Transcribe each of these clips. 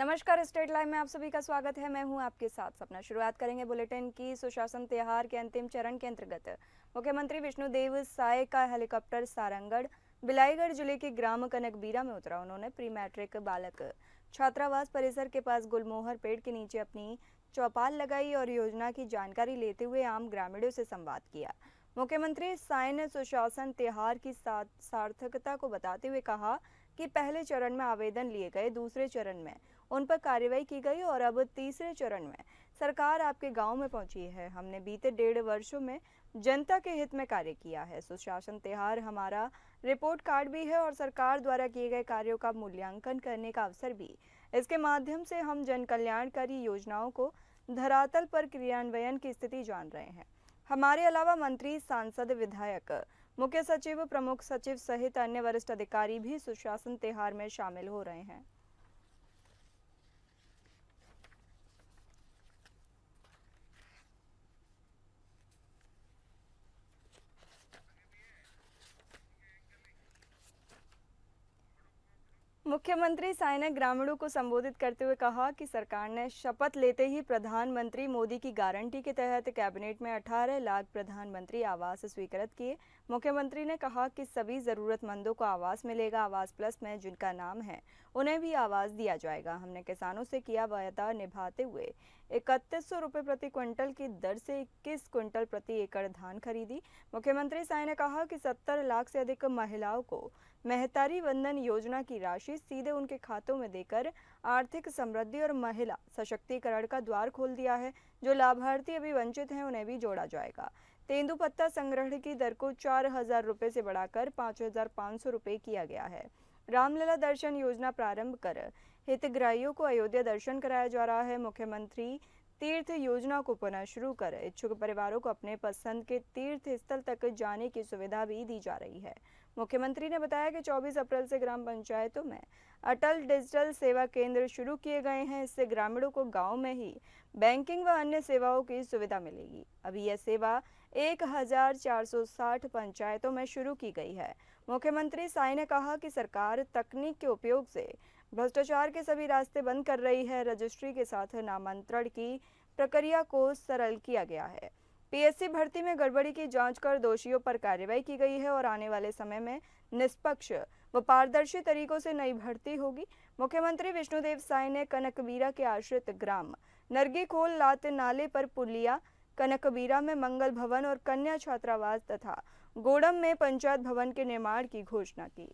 नमस्कार, state live में आप सभी का स्वागत है। मैं हूं आपके साथ सपना। शुरुआत करेंगे बुलेटिन की। सुशासन त्योहार के अंतिम चरण के अंतर्गत मुख्यमंत्री विष्णुदेव साय का हेलीकॉप्टर सारंगढ़ बिलाईगढ़ जिले के ग्राम कनकबीरा में उतरा। उन्होंने प्री मैट्रिक बालक छात्रावास परिसर के पास गुलमोहर पेड़ के नीचे अपनी चौपाल लगाई और योजना की जानकारी लेते हुए आम ग्रामीणों से संवाद किया। मुख्यमंत्री साय ने सुशासन त्योहार की सार्थकता को बताते हुए कहा कि पहले चरण में आवेदन लिए गए, दूसरे चरण में उन पर कार्रवाई की गई और अब तीसरे चरण में सरकार आपके गांव में पहुंची है। हमने बीते 1.5 वर्षों में जनता के हित में कार्य किया है। सुशासन त्योहार हमारा रिपोर्ट कार्ड भी है और सरकार द्वारा किए गए कार्यों का मूल्यांकन करने का अवसर भी। इसके माध्यम से हम जन कल्याणकारी योजनाओं को धरातल पर क्रियान्वयन की स्थिति जान रहे हैं। हमारे अलावा मंत्री, सांसद, विधायक, मुख्य सचिव, प्रमुख सचिव सहित अन्य वरिष्ठ अधिकारी भी सुशासन त्योहार में शामिल हो रहे हैं। मुख्यमंत्री साय ने ग्रामीणों को संबोधित करते हुए कहा कि सरकार ने शपथ लेते ही प्रधानमंत्री मोदी की गारंटी के तहत कैबिनेट में 18 लाख प्रधानमंत्री आवास स्वीकृत किए। मुख्यमंत्री ने कहा कि सभी जरूरतमंदों को आवास मिलेगा। आवास प्लस में जिनका नाम है उन्हें भी आवास दिया जाएगा। हमने किसानों से किया वायदा निभाते हुए 3100 रुपये प्रति क्विंटल की दर से 21 क्विंटल प्रति एकड़ धान खरीदी। मुख्यमंत्री साय ने कहा कि 70 लाख से अधिक महिलाओं को महतारी वंदन योजना की राशि सीधे उनके खातों में देकर आर्थिक समृद्धि और महिला सशक्तिकरण का द्वार खोल दिया है। जो लाभार्थी अभी वंचित हैं उन्हें भी जोड़ा जाएगा। तेंदुपत्ता संग्रहण की दर को 4000 रुपये से बढ़ाकर 5500 रुपये किया गया है। रामलला दर्शन योजना प्रारंभ कर हितग्राहियों को अयोध्या दर्शन कराया जा रहा है। मुख्यमंत्री तीर्थ योजना को पुनः शुरू कर इच्छुक परिवारों को अपने पसंद के तीर्थ स्थल तक जाने की सुविधा भी दी जा रही है। मुख्यमंत्री ने बताया कि 24 अप्रैल से ग्राम पंचायतों में अटल डिजिटल सेवा केंद्र शुरू किए गए हैं। इससे ग्रामीणों को गांव में ही बैंकिंग व अन्य सेवाओं की सुविधा मिलेगी। अभी यह सेवा 1460 पंचायतों में शुरू की गई है। मुख्यमंत्री साय ने कहा कि सरकार तकनीक के उपयोग से भ्रष्टाचार के सभी रास्ते बंद कर रही है। रजिस्ट्री के साथ नामांतरण की प्रक्रिया को सरल किया गया है। पीएससी भर्ती में गड़बड़ी की जांच कर दोषियों पर कार्रवाई की गई है और आने वाले समय में निष्पक्ष व पारदर्शी तरीकों से नई भर्ती होगी। मुख्यमंत्री विष्णुदेव साय ने कनकबीरा के आश्रित ग्राम नरगीखोल लात नाले पर पुलिया, कनकबीरा में मंगल भवन और कन्या छात्रावास तथा गोड़म में पंचायत भवन के निर्माण की घोषणा की।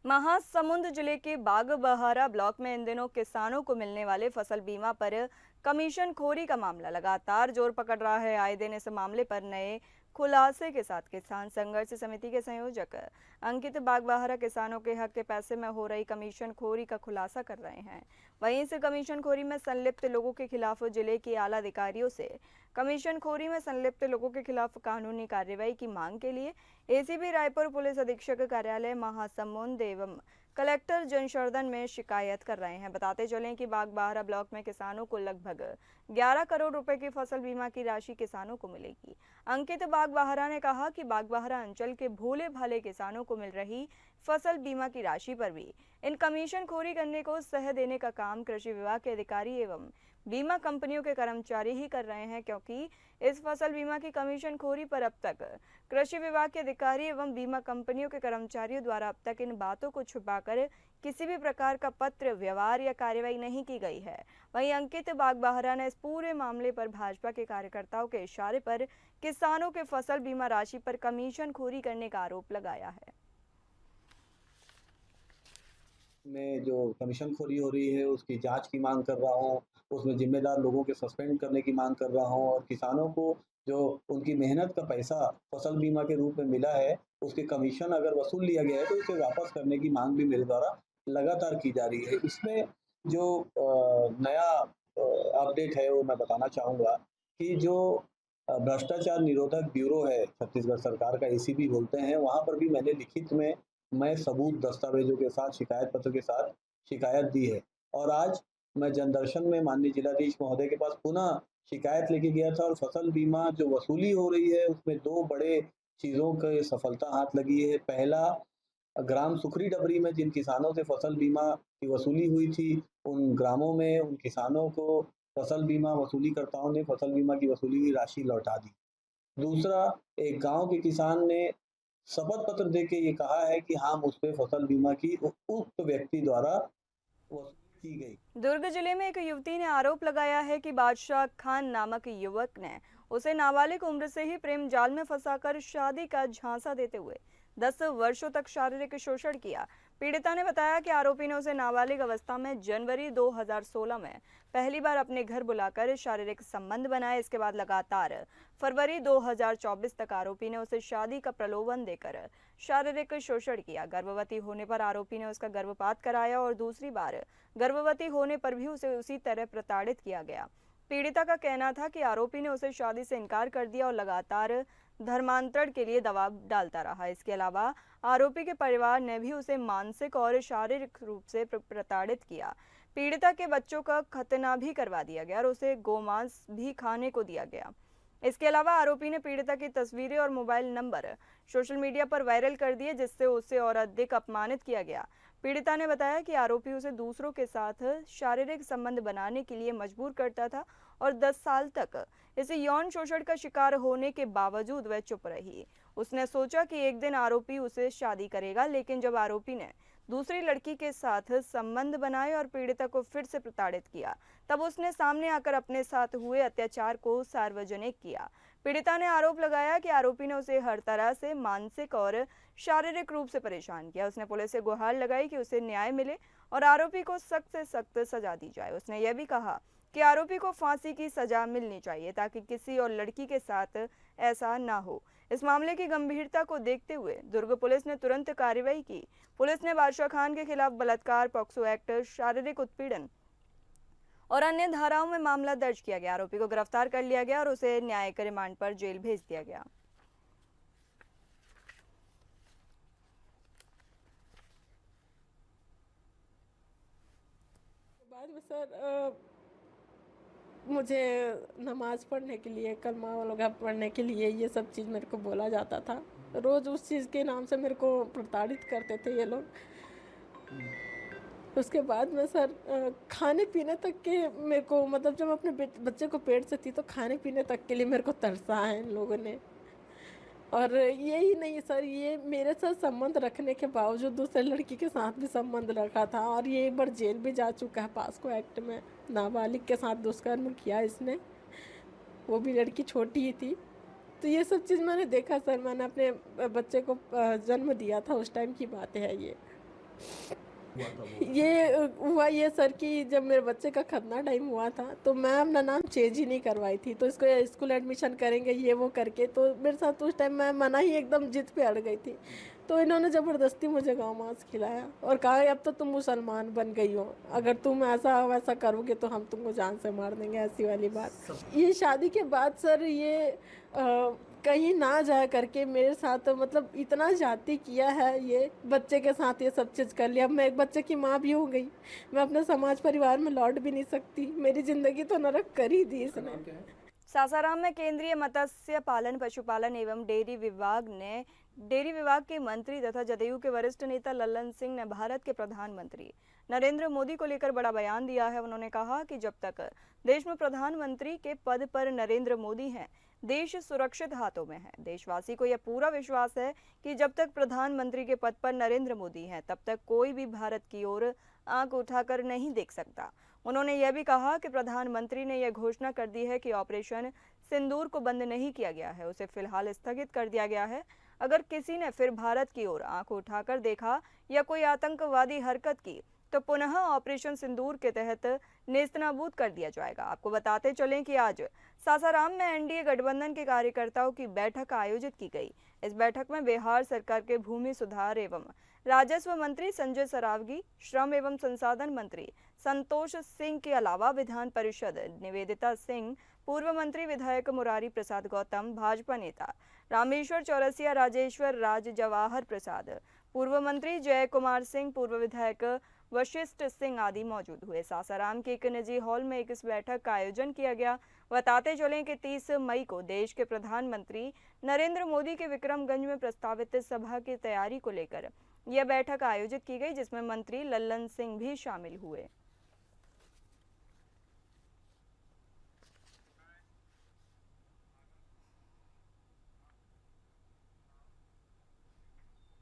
महासमुंद जिले के बागबहारा ब्लॉक में इन दिनों किसानों को मिलने वाले फसल बीमा पर कमीशन खोरी का मामला लगातार जोर पकड़ रहा है। आए दिन इस मामले पर नए खुलासे के साथ किसान संघर्ष समिति के संयोजक अंकित बागबहारा किसानों के हक के पैसे में हो रही कमीशन खोरी का खुलासा कर रहे हैं। वहीं इस कमीशन खोरी में संलिप्त लोगों के खिलाफ जिले के आला अधिकारियों से कमीशन खोरी में संलिप्त लोगों के खिलाफ कानूनी कार्रवाई की मांग के लिए एसीबी रायपुर, पुलिस अधीक्षक कार्यालय महासमुंद एवं कलेक्टर जनशर्दन में शिकायत कर रहे हैं। बताते चलें कि बागबहारा ब्लॉक में किसानों को लगभग 11 करोड़ रुपए की फसल बीमा की राशि किसानों को मिलेगी। अंकित बागबहारा ने कहा कि बागबहारा अंचल के भोले भाले किसानों को मिल रही फसल बीमा की राशि पर भी इन कमीशन खोरी करने को सह देने का काम कृषि विभाग के अधिकारी एवं बीमा कंपनियों के कर्मचारी ही कर रहे हैं, क्योंकि इस फसल बीमा की कमीशन खोरी पर अब तक कृषि विभाग के अधिकारी एवं बीमा कंपनियों के कर्मचारियों द्वारा अब तक इन बातों को छुपाकर किसी भी प्रकार का पत्र व्यवहार या कार्रवाई नहीं की गई है। वहीं अंकित बागबहारा ने इस पूरे मामले पर भाजपा के कार्यकर्ताओं के इशारे पर किसानों के फसल बीमा राशि पर कमीशन खोरी करने का आरोप लगाया है। में जो कमीशन खोरी हो रही है उसकी जांच की मांग कर रहा हूँ, उसमें जिम्मेदार लोगों के सस्पेंड करने की मांग कर रहा हूँ और किसानों को जो उनकी मेहनत का पैसा फसल बीमा के रूप में मिला है, उसके कमीशन अगर वसूल लिया गया है तो उसे वापस करने की मांग भी मेरे द्वारा लगातार की जा रही है। इसमें जो नया अपडेट है वो मैं बताना चाहूँगा कि जो भ्रष्टाचार निरोधक ब्यूरो है छत्तीसगढ़ सरकार का, एसीबी बोलते हैं, वहाँ पर भी मैंने लिखित में मैं सबूत दस्तावेजों के साथ शिकायत पत्र के साथ शिकायत दी है और आज मैं जनदर्शन में माननीय जिलाधीश महोदय के पास पुनः शिकायत लेके गया था और फसल बीमा जो वसूली हो रही है उसमें 2 बड़े चीज़ों के सफलता हाथ लगी है। पहला ग्राम सुखरी डबरी में जिन किसानों से फसल बीमा की वसूली हुई थी, उन ग्रामों में उन किसानों को फसल बीमा वसूलीकर्ताओं ने फसल बीमा की वसूली हुई राशि लौटा दी। दूसरा, एक गाँव के किसान ने शपथ पत्र देके ये कहा है कि हाँ, मुझ पे फसल बीमा की उक्त व्यक्ति द्वारा वसूली की गई। दुर्ग जिले में एक युवती ने आरोप लगाया है कि बादशाह खान नामक युवक ने उसे नाबालिग उम्र से ही प्रेम जाल में फंसाकर शादी का झांसा देते हुए 10 वर्षों तक शारीरिक शोषण किया। पीड़िता ने बताया कि आरोपी ने उसे नाबालिग अवस्था में जनवरी 2016 में पहली बार अपने घर बुलाकर शारीरिक संबंध बनाए। इसके बाद लगातार फरवरी 2024 तक आरोपी ने उसे शादी का प्रलोभन देकर शारीरिक शोषण किया। गर्भवती होने पर आरोपी ने उसका गर्भपात कराया और दूसरी बार गर्भवती होने पर भी उसे उसी तरह प्रताड़ित किया गया। पीड़िता का कहना था कि आरोपी ने उसे शादी से इनकार कर दिया और लगातार धर्मांतरण के लिए दबाव डालता रहा। इसके अलावा आरोपी के परिवार ने भी उसे मानसिक और शारीरिक रूप से प्रताड़ित किया। पीड़िता के बच्चों का खतना भी करवा दिया गया और उसे गोमांस भी खाने को दिया गया। इसके अलावा आरोपी ने पीड़िता की तस्वीरें और मोबाइल नंबर सोशल मीडिया पर वायरल कर दिए, जिससे उसे और अधिक अपमानित किया गया। पीड़िता ने बताया कि आरोपी उसे दूसरों के साथ शारीरिक संबंध बनाने के लिए मजबूर करता था और 10 साल तक इसे यौन शोषण का शिकार होने के बावजूद वह चुप रही। उसने सोचा कि एक दिन आरोपी उसे शादी करेगा, लेकिन जब आरोपी ने दूसरी लड़की के साथ संबंध बनाए और पीड़िता को फिर से प्रताड़ित किया, तब उसने सामने आकर अपने साथ हुए अत्याचार को सार्वजनिक किया। पीड़िता ने आरोप लगाया कि आरोपी ने उसे हर तरह से मानसिक और शारीरिक रूप से परेशान किया। उसने पुलिस से गुहार लगाई कि उसे न्याय मिले और आरोपी को सख्त से सख्त सजा दी जाए। उसने यह भी कहा कि आरोपी को फांसी की सजा मिलनी चाहिए ताकि किसी और लड़की के साथ ऐसा ना हो। इस मामले की गंभीरता को देखते हुए दुर्ग पुलिस ने तुरंत कार्रवाई की। पुलिस ने बादशाह खान के खिलाफ बलात्कार, पॉक्सो एक्ट, शारीरिक उत्पीड़न और अन्य धाराओं में मामला दर्ज किया गया। आरोपी को गिरफ्तार कर लिया गया और उसे न्यायिक रिमांड पर जेल भेज दिया गया। बाद में सर मुझे नमाज पढ़ने के लिए, कलमा वगैरह पढ़ने के लिए ये सब चीज़ मेरे को बोला जाता था। रोज़ उस चीज़ के नाम से मेरे को प्रताड़ित करते थे ये लोग। उसके बाद में सर खाने पीने तक के मेरे को, मतलब जब मैं अपने बच्चे को पेट से थी तो खाने पीने तक के लिए मेरे को तरसा है इन लोगों ने। और यही नहीं सर, ये मेरे साथ संबंध रखने के बावजूद दूसरे लड़की के साथ भी संबंध रखा था और ये एक बार जेल भी जा चुका है। पास्को एक्ट में नाबालिग के साथ दुष्कर्म किया इसने, वो भी लड़की छोटी ही थी। तो ये सब चीज़ मैंने देखा सर। मैंने अपने बच्चे को जन्म दिया था, उस टाइम की बात है ये हुआ ये सर कि जब मेरे बच्चे का खतना टाइम हुआ था तो मैं अपना नाम चेंज ही नहीं करवाई थी। तो इसको स्कूल एडमिशन करेंगे ये वो करके, तो मेरे साथ उस टाइम मैं मना ही एकदम जिद पे अड़ गई थी। तो इन्होंने ज़बरदस्ती मुझे गाँव मांस खिलाया और कहा अब तो तुम मुसलमान बन गई हो, अगर तुम ऐसा वैसा करोगे तो हम तुमको जान से मार देंगे, ऐसी वाली बात। ये शादी के बाद सर ये कहीं ना जाए करके मेरे साथ मतलब इतना जाती किया है, ये बच्चे के साथ ये सब चीज़ कर लिया। अब मैं एक बच्चे की माँ भी हो गई, मैं अपने समाज परिवार में लौट भी नहीं सकती। मेरी ज़िंदगी तो नरक कर ही दी इसने। सासाराम में केंद्रीय मत्स्य पालन, पशुपालन एवं डेयरी विभाग के मंत्री तथा जदयू के वरिष्ठ नेता लल्लन सिंह ने भारत के प्रधानमंत्री नरेंद्र मोदी को लेकर बड़ा बयान दिया है। उन्होंने कहा कि जब तक देश में प्रधानमंत्री के पद पर नरेंद्र मोदी हैं, देश सुरक्षित हाथों में है। देशवासी को यह पूरा विश्वास है कि जब तक प्रधानमंत्री के पद पर नरेंद्र मोदी हैं, तब तक कोई भी भारत की ओर आंख उठाकर नहीं देख सकता। उन्होंने यह भी कहा कि प्रधानमंत्री ने यह घोषणा कर दी है कि ऑपरेशन सिंदूर को बंद नहीं किया गया है, उसे फिलहाल स्थगित कर दिया गया है। अगर किसी ने फिर भारत की ओर आंख उठाकर देखा या कोई आतंकवादी हरकत की तो पुनः ऑपरेशन सिंदूर के तहत नेस्तनाबूद कर दिया जाएगा। आपको बताते चलें कि आज सासाराम में एनडीए गठबंधन के कार्यकर्ताओं की बैठक आयोजित की गई। इस बैठक में बिहार सरकार के भूमि सुधार एवं राजस्व मंत्री संजय सरावगी, श्रम एवं संसाधन मंत्री संतोष सिंह के अलावा विधान परिषद निवेदिता सिंह, पूर्व मंत्री विधायक मुरारी प्रसाद गौतम, भाजपा नेता रामेश्वर चौरसिया, राजेश्वर राज, जवाहर प्रसाद, पूर्व मंत्री जय कुमार सिंह, पूर्व विधायक वशिष्ठ सिंह आदि मौजूद हुए। सासाराम के एक निजी हॉल में इस बैठक का आयोजन किया गया। बताते चलें कि 30 मई को देश के प्रधानमंत्री नरेंद्र मोदी के विक्रमगंज में प्रस्तावित सभा की तैयारी को लेकर यह बैठक आयोजित की गई, जिसमें मंत्री लल्लन सिंह भी शामिल हुए।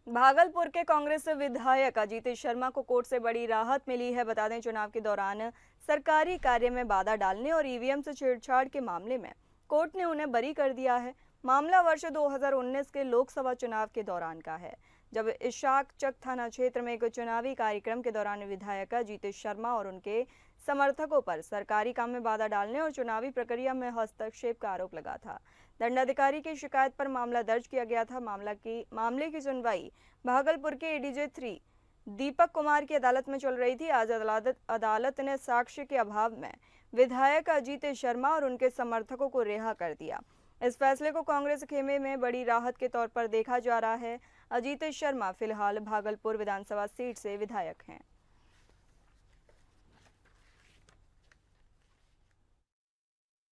भागलपुर के कांग्रेस विधायक अजीत शर्मा को कोर्ट से बड़ी राहत मिली है। बता दें, चुनाव के दौरान सरकारी कार्य में बाधा डालने और ईवीएम से छेड़छाड़ के मामले में कोर्ट ने उन्हें बरी कर दिया है। मामला वर्ष 2019 के लोकसभा चुनाव के दौरान का है, जब इशाक चक थाना क्षेत्र में एक चुनावी कार्यक्रम के दौरान विधायक अजीत शर्मा और उनके समर्थकों पर सरकारी काम में बाधा डालने और चुनावी प्रक्रिया में हस्तक्षेप का आरोप लगा था। दंडाधिकारी की शिकायत पर मामला दर्ज किया गया था। मामले की सुनवाई भागलपुर के एडीजे 3 दीपक कुमार की अदालत में चल रही थी। आज अदालत ने साक्ष्य के अभाव में विधायक अजीत शर्मा और उनके समर्थकों को रिहा कर दिया। इस फैसले को कांग्रेस खेमे में बड़ी राहत के तौर पर देखा जा रहा है। अजीत शर्मा फिलहाल भागलपुर विधानसभा सीट से विधायक हैं।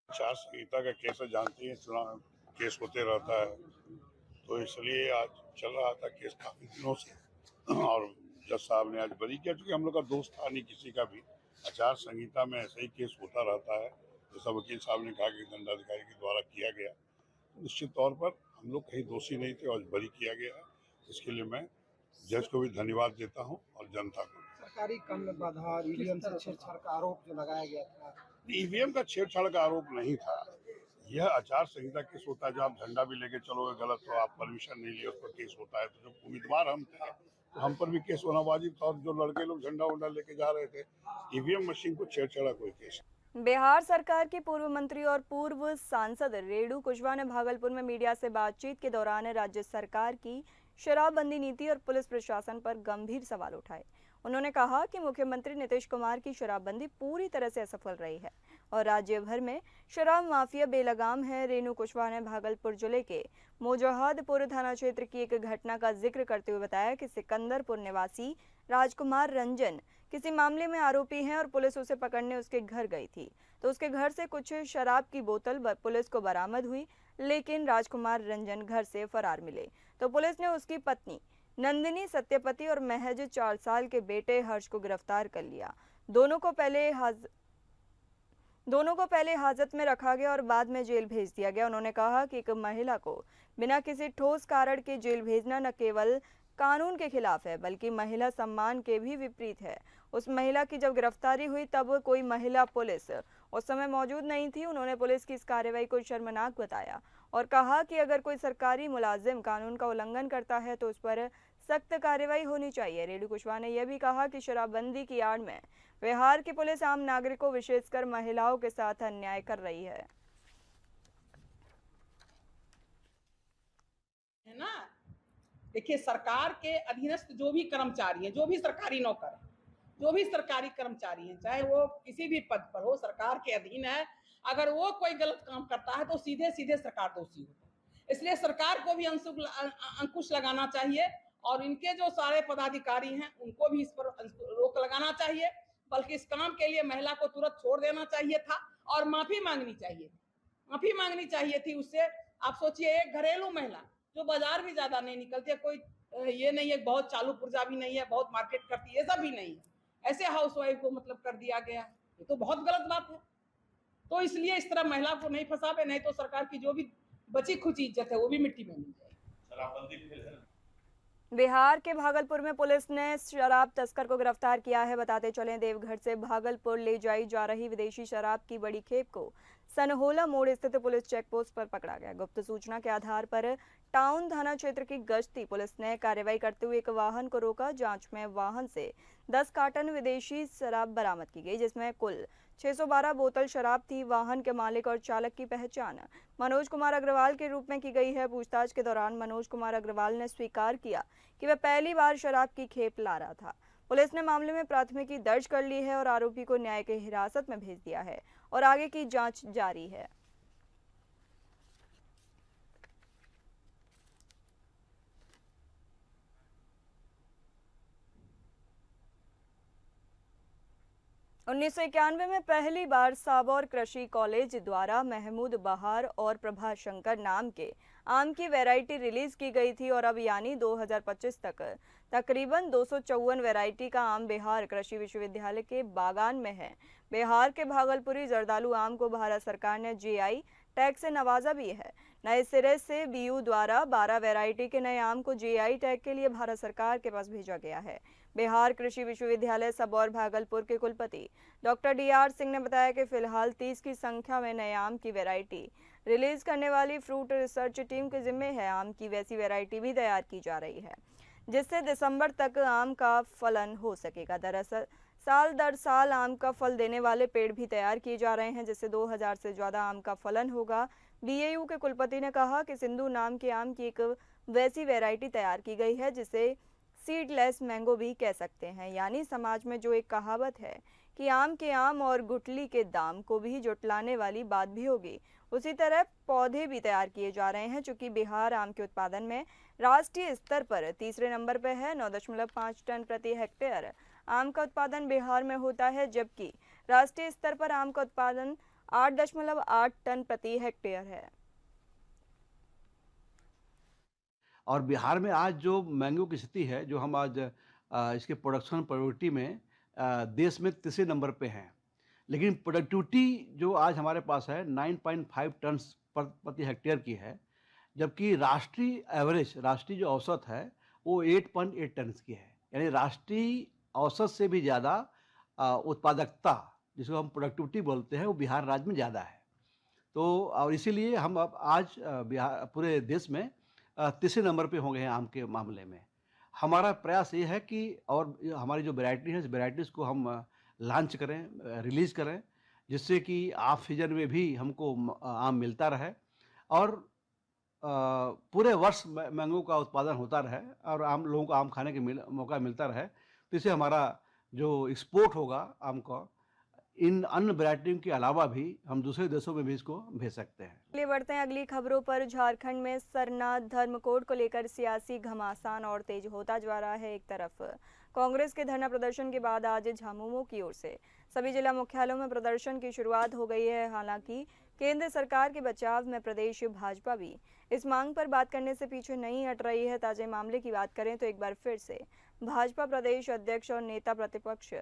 आचार संहिता का केस जानती है, चुनाव केस होते रहता है, तो इसलिए आज चल रहा था केस काफी दिनों से। और जज साहब ने आज बरी किया, क्योंकि हम लोग का दोस्त था नहीं किसी का भी। आचार संहिता में ऐसे ही केस होता रहता है, जैसा वकील साहब ने कहा कि दंडाधिकारी के द्वारा किया गया। निश्चित तौर पर हम लोग कहीं दोषी नहीं थे और बरी किया गया है। इसके लिए मैं जज को भी धन्यवाद देता हूँ और जनता को। सरकारी काम में बाधा, ईवीएम से छेड़छाड़ का आरोप जो लगाया गया था, ईवीएम का छेड़छाड़ का आरोप नहीं था। यह आचार संहिता केस होता है, जब आप झंडा भी लेके चलोगे गलत तो आप परमिशन नहीं लिए, उस पर केस होता है। तो जब उम्मीदवार हम थे तो हम पर भी केस होना वाजिब था। और जो लड़के लोग झंडा उंडा लेके जा रहे थे, ईवीएम मशीन को छेड़छाड़ा कोई केस। बिहार सरकार की पूर्व मंत्री और पूर्व सांसद रेणु कुशवाहा ने भागलपुर में मीडिया से बातचीत के दौरान राज्य सरकार की शराबबंदी नीति और पुलिस प्रशासन पर गंभीर सवाल उठाए। उन्होंने कहा कि मुख्यमंत्री नीतीश कुमार की शराबबंदी पूरी तरह से असफल रही है और राज्य भर में शराब माफिया बेलगाम है। रेणु कुशवाहा ने भागलपुर जिले के मोजहादपुर थाना क्षेत्र की एक घटना का जिक्र करते हुए बताया कि सिकंदरपुर निवासी राजकुमार रंजन किसी मामले में आरोपी हैं और पुलिस उसे पकड़ने उसके घर गई थी, तो उसके घर से कुछ शराब की बोतल पुलिस को बरामद हुई, लेकिन राजकुमार रंजन घर से फरार मिले। तो पुलिस ने उसकी पत्नी नंदिनी सत्यपति और महज 4 साल के बेटे हर्ष को गिरफ्तार कर लिया। दोनों को पहले हाजत में रखा गया और बाद में जेल भेज दिया गया। उन्होंने कहा कि एक महिला को बिना किसी ठोस कारण के जेल भेजना न केवल कानून के खिलाफ है, बल्कि महिला सम्मान के भी विपरीत है। उस महिला की जब गिरफ्तारी हुई तब कोई महिला पुलिस उस समय मौजूद नहीं थी। उन्होंने पुलिस की इस कार्रवाई को शर्मनाक बताया और कहा कि अगर कोई सरकारी मुलाजिम कानून का उल्लंघन करता है तो उस पर सख्त कार्रवाई होनी चाहिए। रेणु कुशवाहा ने यह भी कहा कि शराबबंदी की आड़ में बिहार की पुलिस आम नागरिकों, विशेषकर महिलाओं के साथ अन्याय कर रही है ना। देखिए, सरकार के अधीनस्थ जो भी कर्मचारी हैं, जो भी सरकारी नौकर हैं, जो भी सरकारी कर्मचारी हैं, चाहे वो किसी भी पद पर हो, सरकार के अधीन है। अगर वो कोई गलत काम करता है तो सीधे सीधे सरकार दोषी होती है। इसलिए सरकार को भी अंकुश लगाना चाहिए और इनके जो सारे पदाधिकारी हैं उनको भी इस पर रोक लगाना चाहिए। बल्कि इस काम के लिए महिला को तुरंत छोड़ देना चाहिए था और माफी मांगनी चाहिए थी उससे। आप सोचिए, एक घरेलू महिला जो बाजार भी ज्यादा नहीं निकलती है, कोई ये नहीं है बहुत चालू पुर्जा भी नहीं है, बहुत मार्केट करती है, ये सब भी नहीं है, ऐसे हाउसवाइफ को मतलब कर दिया गया। ये तो बहुत गलत बात है। तो इसलिए इस तरह महिला को नहीं फंसावे, नहीं तो सरकार की जो भी बची खुची इज्जत है वो भी मिट्टी में मिल जाएगी। बिहार के भागलपुर में पुलिस ने शराब तस्कर को गिरफ्तार किया है। बताते चलें, देवघर से भागलपुर ले जाई जा रही विदेशी शराब की बड़ी खेप को सनहोला मोड़ स्थित पुलिस चेकपोस्ट पर पकड़ा गया। गुप्त सूचना के आधार पर टाउन थाना क्षेत्र की गश्ती पुलिस ने कार्रवाई करते हुए एक वाहन को रोका। जांच में वाहन से 10 कार्टन विदेशी शराब बरामद की गई, जिसमें कुल 612 बोतल शराब थी। वाहन के मालिक और चालक की पहचान मनोज कुमार अग्रवाल के रूप में की गई है। पूछताछ के दौरान मनोज कुमार अग्रवाल ने स्वीकार किया कि वह पहली बार शराब की खेप ला रहा था। पुलिस ने मामले में प्राथमिकी दर्ज कर ली है और आरोपी को न्याय की हिरासत में भेज दिया है और आगे की जांच जारी है। 1991 में पहली बार साबौर कृषि कॉलेज द्वारा महमूद बहार और प्रभा शंकर नाम के आम की वैरायटी रिलीज की गई थी और अब यानी 2025 तक तकरीबन 254 वैरायटी का आम बिहार कृषि विश्वविद्यालय के बागान में है। बिहार के भागलपुरी जर्दालू आम को भारत सरकार ने जीआई टैग से नवाजा भी है। नए सिरे से बीयू द्वारा 12 वैरायटी के नए आम को जीआई टैग के लिए भारत सरकार के पास भेजा गया है। बिहार कृषि विश्वविद्यालय सबौर भागलपुर के कुलपति डॉक्टर डीआर सिंह ने बताया कि फिलहाल 30 की संख्या में नए आम की वैरायटी रिलीज करने वाली फ्रूट रिसर्च टीम के जिम्मे है। आम की वैसी वैरायटी भी तैयार की जा रही है जिससे दिसंबर तक आम का फलन हो सकेगा। दरअसल साल दर साल आम का फल देने वाले पेड़ भी तैयार किए जा रहे हैं जिससे 2000 से ज्यादा आम का फलन होगा। बीएयू के कुलपति ने कहा कि सिंधु नाम के आम की एक वैसी वैरायटी तैयार की गई है जिसे सीडलेस मैंगो भी कह सकते हैं। यानी समाज में जो एक कहावत है कि आम के आम और गुठली के दाम को भी जुटलाने वाली बात भी होगी, उसी तरह पौधे भी तैयार किए जा रहे हैं। चूंकि बिहार आम के उत्पादन में राष्ट्रीय स्तर पर तीसरे नंबर पर है। 9.5 टन प्रति हेक्टेयर आम का उत्पादन बिहार में होता है, जबकि राष्ट्रीय स्तर पर आम का उत्पादन 8.8 टन प्रति हेक्टेयर है। और बिहार में आज जो मैंगो की स्थिति है, जो हम आज इसके प्रोडक्शन प्रायोरिटी में देश में तीसरे नंबर पे हैं, लेकिन प्रोडक्टिविटी जो आज हमारे पास है 9.5 टन प्रति हेक्टेयर की है, जबकि राष्ट्रीय एवरेज, राष्ट्रीय जो औसत है वो 8.8 टन की है। यानी राष्ट्रीय औसत से भी ज़्यादा उत्पादकता, जिसको हम प्रोडक्टिविटी बोलते हैं, वो बिहार राज्य में ज़्यादा है। तो और इसीलिए हम अब आज बिहार पूरे देश में तीसरे नंबर पे हो गए हैं आम के मामले में। हमारा प्रयास ये है कि और हमारी जो वैरायटी है, इस वैरायटीज़ को हम लॉन्च करें, रिलीज़ करें, जिससे कि ऑफ सीजन में भी हमको आम मिलता रहे और पूरे वर्ष मैंगो का उत्पादन होता रहे और आम लोगों को आम खाने के मौका मिलता रहे। तो इससे हमारा जो एक्सपोर्ट होगा आम का, इन अन्य वैरायटियों के अलावा भी हम दूसरे देशों में भी इसको भेज सकते हैं। आगे बढ़ते हैं अगली खबरों पर। झारखंड में सरना धर्म कोड को लेकर सियासी घमासान और तेज होता जा रहा है। एक तरफ कांग्रेस के धरना प्रदर्शन के बाद आज झामुमो की ओर से सभी जिला मुख्यालयों में प्रदर्शन की शुरुआत हो गई है। हालांकि केंद्र सरकार के बचाव में प्रदेश भाजपा भी इस मांग पर बात करने से पीछे नहीं हट रही है। ताजे मामले की बात करें तो एक बार फिर से भाजपा प्रदेश अध्यक्ष और नेता प्रतिपक्ष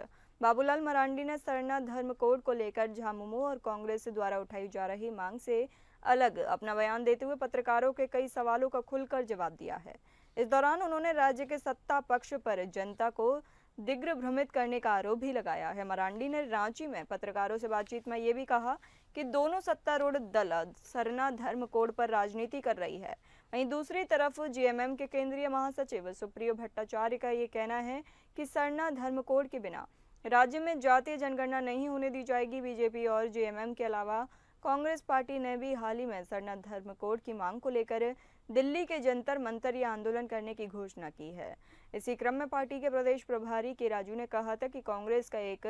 बाबूलाल मरांडी ने सरना धर्म कोड को लेकर झामुमो और कांग्रेस द्वारा उठाई जा रही मांग से अलग अपना बयान देते हुए पत्रकारों के कई सवालों का खुलकर जवाब दिया है। इस दौरान उन्होंने राज्य के सत्ता पक्ष पर जनता को दिग्भ्रमित करने का आरोप भी लगाया है। मरांडी ने रांची में पत्रकारों से बातचीत में ये भी कहा कि दोनों सत्तारूढ़ दल सरना धर्म कोड पर राजनीति कर रही है। वहीं दूसरी तरफ जीएमएम के केंद्रीय महासचिव सुप्रियो भट्टाचार्य का ये कहना है कि सरना धर्म कोड के बिना राज्य में जातीय जनगणना नहीं होने दी जाएगी। बीजेपी और जेएमएम के अलावा कांग्रेस पार्टी ने भी हाल ही में सरना धर्म कोड की मांग को लेकर दिल्ली के जंतर मंतर या आंदोलन करने की घोषणा की है। इसी क्रम में पार्टी के प्रदेश प्रभारी के राजू ने कहा था कि कांग्रेस का एक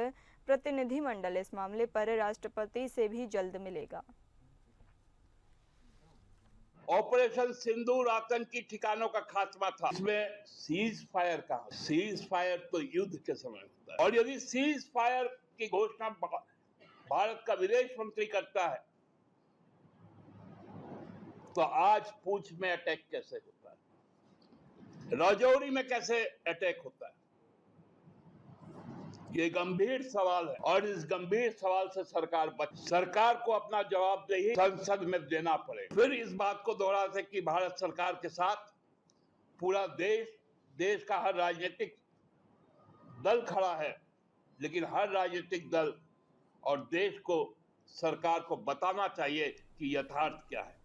प्रतिनिधिमंडल इस मामले पर राष्ट्रपति से भी जल्द मिलेगा। ऑपरेशन सिंदूर आतंकी ठिकानों का खात्मा था, इसमें सीज फायर कहा। सीज फायर तो युद्ध के समय होता है, और यदि सीज फायर की घोषणा भारत का विदेश मंत्री करता है तो आज पूंछ में अटैक कैसे होता है, राजौरी में कैसे अटैक होता है, ये गंभीर सवाल है। और इस गंभीर सवाल से सरकार को अपना जवाबदेही संसद में देना पड़े। फिर इस बात को दोहराते कि भारत सरकार के साथ पूरा देश का हर राजनीतिक दल खड़ा है, लेकिन हर राजनीतिक दल और देश को, सरकार को बताना चाहिए कि यथार्थ क्या है।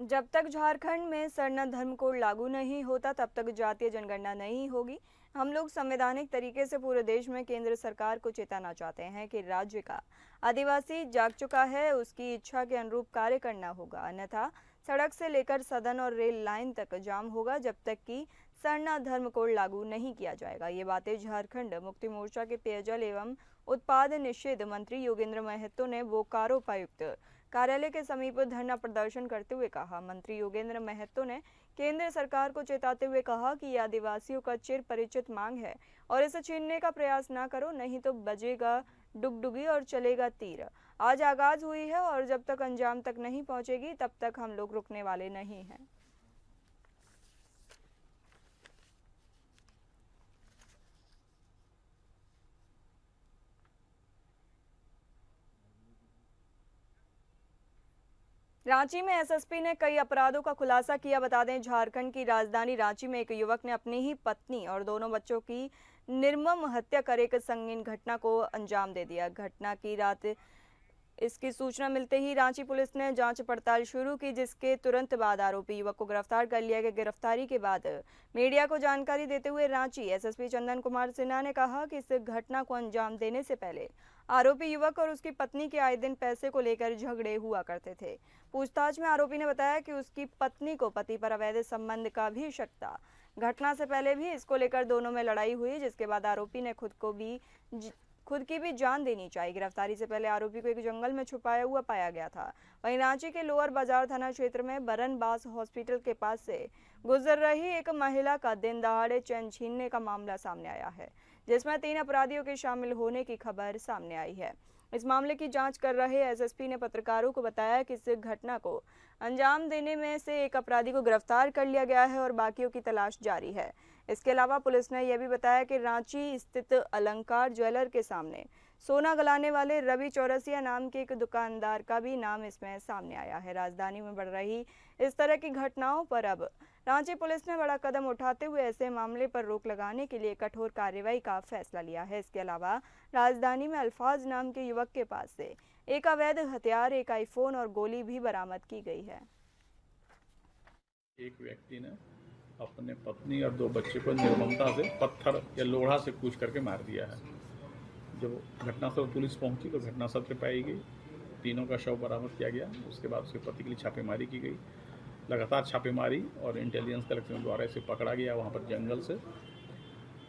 जब तक झारखंड में सरना धर्म कोड लागू नहीं होता तब तक जातीय जनगणना नहीं होगी। हम लोग संवैधानिक तरीके से पूरे देश में केंद्र सरकार को चेताना चाहते हैं कि राज्य का आदिवासी जाग चुका है, उसकी इच्छा के अनुरूप कार्य करना होगा, अन्यथा सड़क से लेकर सदन और रेल लाइन तक जाम होगा जब तक कि सरना धर्म कोड लागू नहीं किया जाएगा। ये बातें झारखंड मुक्ति मोर्चा के पेयजल एवं उत्पाद निषेध मंत्री योगेंद्र महतो ने बोकारो उपायुक्त कार्यालय के समीप धरना प्रदर्शन करते हुए कहा। मंत्री योगेंद्र महतो ने केंद्र सरकार को चेताते हुए कहा कि यह आदिवासियों का चिर परिचित मांग है और इसे छीनने का प्रयास ना करो, नहीं तो बजेगा डुगडुगी और चलेगा तीर आज आगाज हुई है और जब तक अंजाम तक नहीं पहुंचेगी तब तक हम लोग रुकने वाले नहीं हैं। रांची में एसएसपी ने कई अपराधों का खुलासा किया। बता दें, झारखंड की राजधानी रांची में एक युवक ने अपनी ही पत्नी और दोनों बच्चों की निर्मम हत्या कर एक संगीन घटना को अंजाम दे दिया। घटना की रात इसकी सूचना मिलते ही रांची पुलिस ने जांच पड़ताल शुरू की, जिसके तुरंत बाद आरोपी युवक को गिरफ्तार कर लिया गया। गिरफ्तारी के बाद मीडिया को जानकारी देते हुए रांची एसएसपी चंदन कुमार सिन्हा ने कहा कि इस घटना को अंजाम देने से पहले आरोपी युवक और उसकी पत्नी के आए दिन पैसे को लेकर झगड़े हुआ करते थे। पूछताछ में आरोपी ने बताया कि उसकी पत्नी को पति पर अवैध संबंध का भी शक था। घटना से पहले भी इसको लेकर दोनों में लड़ाई हुई, जिसके बाद आरोपी ने खुद की भी जान देनी चाहिए। गिरफ्तारी से पहले आरोपी को एक जंगल में छुपाया हुआ पाया गया था। वहीं रांची के लोअर बाजार थाना क्षेत्र में बरनबास हॉस्पिटल के पास से गुजर रही एक महिला का दिन दहाड़े चैन छीनने का मामला सामने आया है, जिसमें 3 अपराधियों के शामिल होने की खबर सामने आई है। इस मामले की जांच कर रहे एसएसपी ने पत्रकारों को बताया कि इस घटना को अंजाम देने में से एक अपराधी को गिरफ्तार कर लिया गया है और बाकियों की तलाश जारी है। इसके अलावा पुलिस ने यह भी बताया कि रांची स्थित अलंकार ज्वेलर के सामने सोना गलाने वाले रवि चौरसिया नाम के एक दुकानदार का भी नाम इसमें सामने आया है। राजधानी में बढ़ रही इस तरह की घटनाओं पर अब रांची पुलिस ने बड़ा कदम उठाते हुए ऐसे मामले पर रोक लगाने के लिए कठोर कार्रवाई का फैसला लिया है। इसके अलावा राजधानी में अल्फाज नाम के युवक के पास से एक अवैध हथियार, एक आईफोन और गोली भी बरामद की गई है। एक व्यक्ति ने अपने पत्नी और 2 बच्चे को निर्ममता से पत्थर या लोढ़ा से कूच करके मार दिया है। जब घटनास्थल पुलिस पहुंची तो घटनास्थल पे पाई गई, तीनों का शव बरामद किया गया। उसके बाद उसके पति के लिए छापेमारी की गई। लगातार छापेमारी और इंटेलिजेंस कलेक्शन द्वारा इसे पकड़ा गया वहाँ पर जंगल से।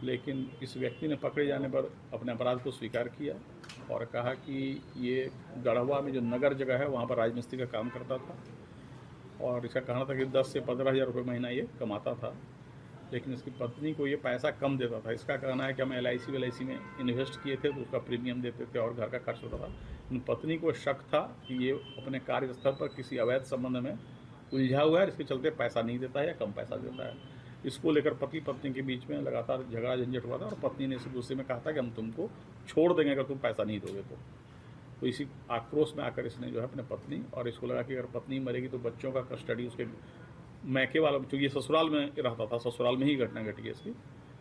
लेकिन इस व्यक्ति ने पकड़े जाने पर अपने अपराध को स्वीकार किया और कहा कि ये गढ़वा में जो नगर जगह है वहाँ पर राजमिस्त्री का काम करता था और इसका कहना था कि 10 से 15 हज़ार रुपये महीना ये कमाता था, लेकिन इसकी पत्नी को ये पैसा कम देता था। इसका कहना है कि हम LIC में इन्वेस्ट किए थे तो उसका प्रीमियम देते थे और घर का खर्च होता था। लेकिन पत्नी को शक था कि ये अपने कार्यस्थल पर किसी अवैध संबंध में उलझा हुआ है, इसके चलते पैसा नहीं देता है या कम पैसा देता है। इसको लेकर पति पत्नी के बीच में लगातार झगड़ा झंझट हुआ था और पत्नी ने इस गुस्से में कहा था कि हम तुमको छोड़ देंगे अगर तुम पैसा नहीं दोगे तो इसी आक्रोश में आकर इसने जो है अपने पत्नी और इसको लगा कि अगर पत्नी मरेगी तो बच्चों का कस्टडी उसके मैके वाला, क्योंकि ये ससुराल में रहता था, ससुराल में ही घटना घटी है इसकी,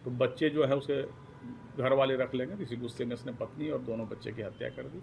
तो बच्चे जो है उसके घर वाले रख लेंगे। इसी गुस्से में इसने पत्नी और दोनों बच्चे की हत्या कर दी।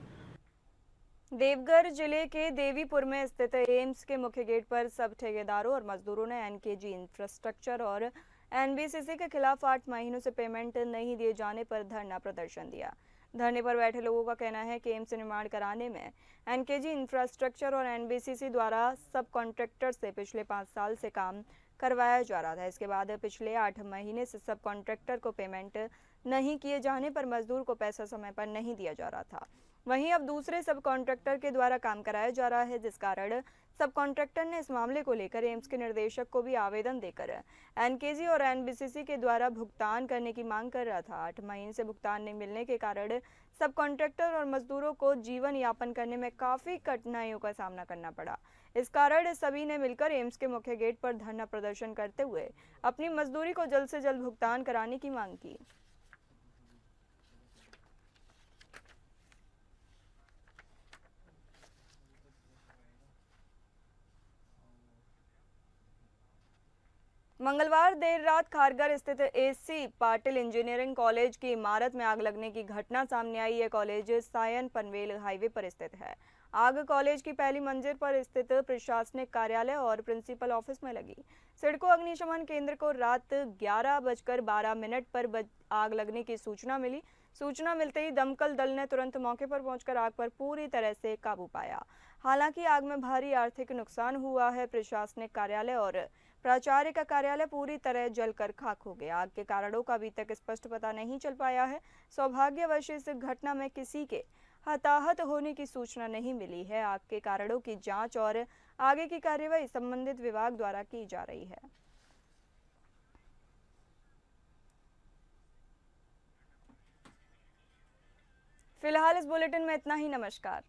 देवघर जिले के देवीपुर में स्थित एम्स के मुख्य गेट पर सब ठेकेदारों और मजदूरों ने एनकेजी इंफ्रास्ट्रक्चर और एनबीसीसी के खिलाफ 8 महीनों से पेमेंट नहीं दिए जाने पर धरना प्रदर्शन दिया। धरने पर बैठे लोगों का कहना है कि एम्स निर्माण कराने में एनकेजी इंफ्रास्ट्रक्चर और एनबीसीसी द्वारा सब कॉन्ट्रैक्टर से पिछले 5 साल से काम करवाया जा रहा था। इसके बाद पिछले 8 महीने से सब कॉन्ट्रैक्टर को पेमेंट नहीं किए जाने पर मजदूर को पैसा समय पर नहीं दिया जा रहा था। वहीं अब दूसरे सब कॉन्ट्रैक्टर के द्वारा काम कराया जा रहा है, जिस कारण सब कॉन्ट्रैक्टर ने इस मामले को लेकर एम्स के निर्देशक को भी आवेदन देकर एनकेजी और एनबीसीसी के द्वारा भुगतान करने की मांग कर रहा था। 8 महीने से भुगतान नहीं मिलने के कारण सब कॉन्ट्रैक्टर और मजदूरों को जीवन यापन करने में काफी कठिनाइयों का सामना करना पड़ा। इस कारण सभी ने मिलकर एम्स के मुख्य गेट पर धरना प्रदर्शन करते हुए अपनी मजदूरी को जल्द से जल्द भुगतान कराने की मांग की। मंगलवार देर रात खारघर स्थित एसी पाटिल इंजीनियरिंग कॉलेज की इमारत में आग लगने की घटना सामने आई है। कॉलेज सायन पनवेल हाईवे पर स्थित है। आग कॉलेज की पहली मंजिल पर स्थित प्रशासनिक कार्यालय और प्रिंसिपल ऑफिस में लगी। सिडको अग्निशमन केंद्र को रात 11:12 पर आग लगने की सूचना मिली। सूचना मिलते ही दमकल दल ने तुरंत मौके पर पहुंचकर आग पर पूरी तरह से काबू पाया। हालांकि आग में भारी आर्थिक नुकसान हुआ है। प्रशासनिक कार्यालय और प्राचार्य का कार्यालय पूरी तरह जलकर खाक हो गया। आग के कारणों का अभी तक स्पष्ट पता नहीं चल पाया है। सौभाग्यवश इस घटना में किसी के हताहत होने की सूचना नहीं मिली है। आग के कारणों की जांच और आगे की कार्यवाही संबंधित विभाग द्वारा की जा रही है। फिलहाल इस बुलेटिन में इतना ही। नमस्कार।